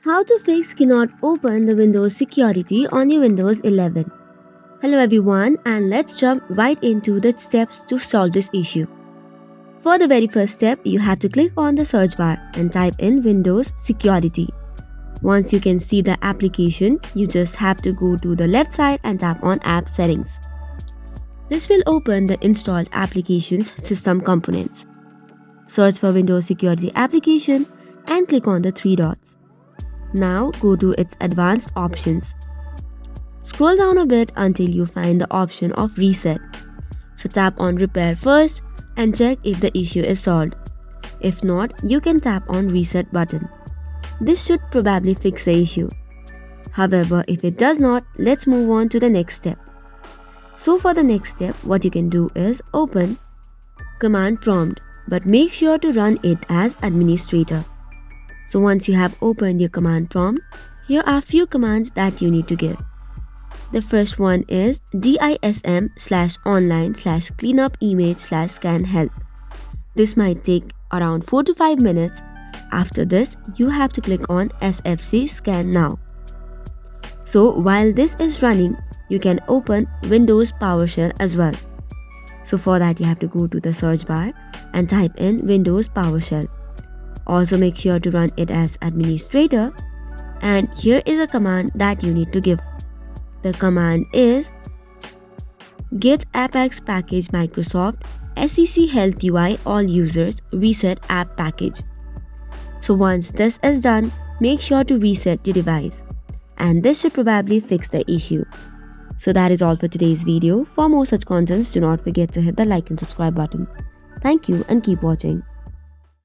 How to fix cannot open the Windows security on your Windows 11. Hello everyone, and let's jump right into the steps to solve this issue. For the very first step, you have to click on the search bar and type in Windows Security. Once you can see the application, you just have to go to the left side and tap on App Settings. This will open the installed application's system components. Search for Windows Security application and click on the three dots. Now go to its advanced options. Scroll down a bit until you find the option of reset. So tap on repair first and check if the issue is solved. If not, you can tap on reset button. This should probably fix the issue. However, if it does not, let's move on to the next step. So for the next step, what you can do is open command prompt, but make sure to run it as administrator. So once you have opened your command prompt, here are few commands that you need to give. The first one is DISM/online/cleanup-image/scan health. This might take around 4 to 5 minutes. After this, you have to click on SFC scan now. So while this is running, you can open Windows PowerShell as well. So for that, you have to go to the search bar and type in Windows PowerShell. Also make sure to run it as administrator, and here is a command that you need to give. The command is git apex package Microsoft SEC Health UI all users reset app package. So once this is done, make sure to reset your device, and this should probably fix the issue. So that is all for today's video. For more such contents, do not forget to hit the like and subscribe button. Thank you and keep watching.